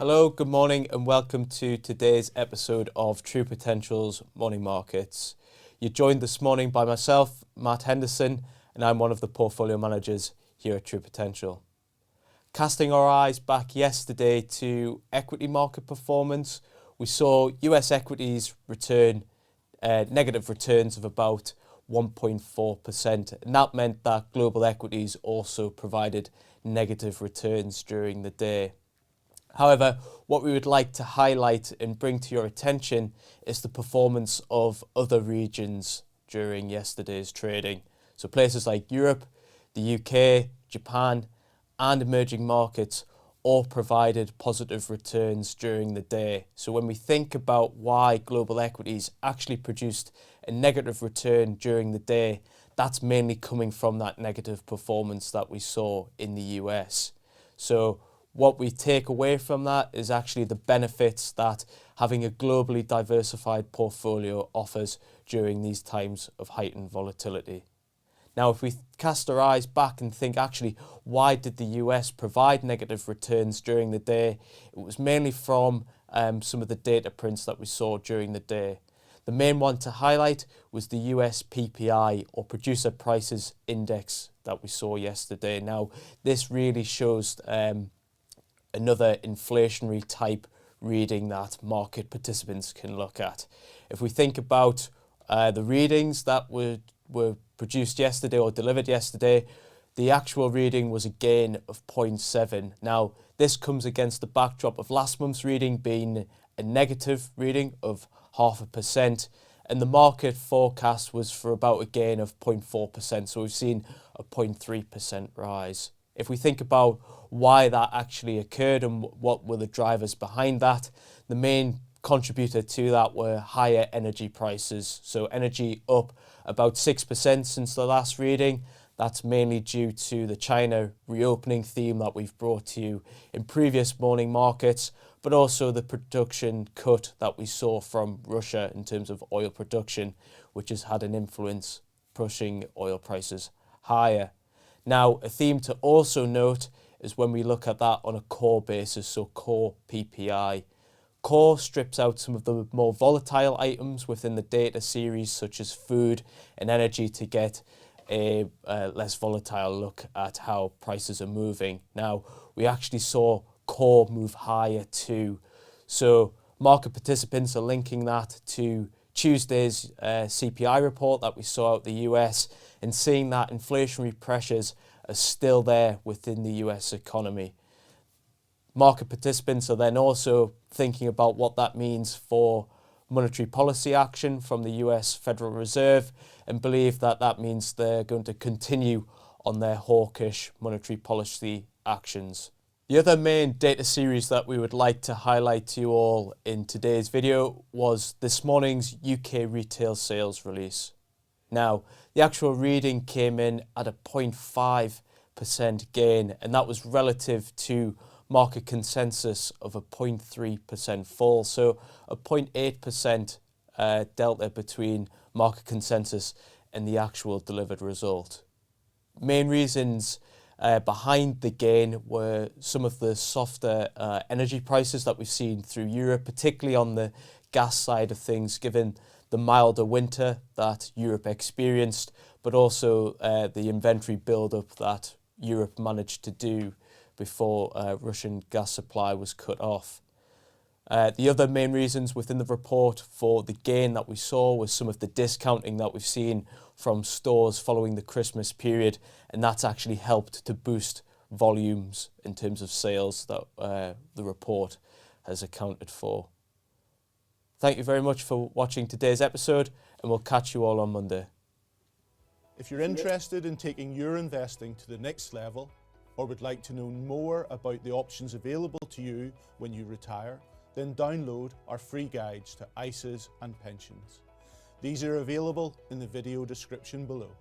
Hello, good morning and welcome to today's episode of True Potential's Morning Markets. You're joined this morning by myself, Matt Henderson, and I'm one of the portfolio managers here at True Potential. Casting our eyes back yesterday to equity market performance, we saw US equities return negative returns of about 1.4%, and that meant that global equities also provided negative returns during the day. However, what we would like to highlight and bring to your attention is the performance of other regions during yesterday's trading. So places like Europe, the UK, Japan, and emerging markets all provided positive returns during the day. So when we think about why global equities actually produced a negative return during the day, that's mainly coming from that negative performance that we saw in the US. So what we take away from that is actually the benefits that having a globally diversified portfolio offers during these times of heightened volatility. Now, if we cast our eyes back and think actually, why did the US provide negative returns during the day? It was mainly from some of the data prints that we saw during the day. The main one to highlight was the US PPI, or Producer Prices Index, that we saw yesterday. Now, this really shows another inflationary type reading that market participants can look at. If we think about the readings that were produced yesterday or delivered yesterday, the actual reading was a gain of 0.7. Now, this comes against the backdrop of last month's reading being a negative reading of 0.5%, and the market forecast was for about a gain of 0.4%, so we've seen a 0.3% rise. If we think about why that actually occurred and what were the drivers behind that, the main contributor to that were higher energy prices. So energy up about 6% since the last reading. That's mainly due to the China reopening theme that we've brought to you in previous morning markets, but also the production cut that we saw from Russia in terms of oil production, which has had an influence pushing oil prices higher. Now, a theme to also note is when we look at that on a core basis, so core PPI. Core strips out some of the more volatile items within the data series, such as food and energy, to get a less volatile look at how prices are moving. Now, we actually saw core move higher too. So market participants are linking that to Tuesday's CPI report that we saw out the US, and seeing that inflationary pressures are still there within the US economy. Market participants are then also thinking about what that means for monetary policy action from the US Federal Reserve, and believe that that means they're going to continue on their hawkish monetary policy actions. The other main data series that we would like to highlight to you all in today's video was this morning's UK retail sales release. Now, the actual reading came in at a 0.5% gain, and that was relative to market consensus of a 0.3% fall, so a 0.8% delta between market consensus and the actual delivered result. Main reasons behind the gain were some of the softer energy prices that we've seen through Europe, particularly on the gas side of things, given the milder winter that Europe experienced, but also the inventory build-up that Europe managed to do before Russian gas supply was cut off. The other main reasons within the report for the gain that we saw was some of the discounting that we've seen from stores following the Christmas period, and that's actually helped to boost volumes in terms of sales that the report has accounted for. Thank you very much for watching today's episode, and we'll catch you all on Monday. If you're interested in taking your investing to the next level, or would like to know more about the options available to you when you retire, then download our free guides to ISAs and pensions. These are available in the video description below.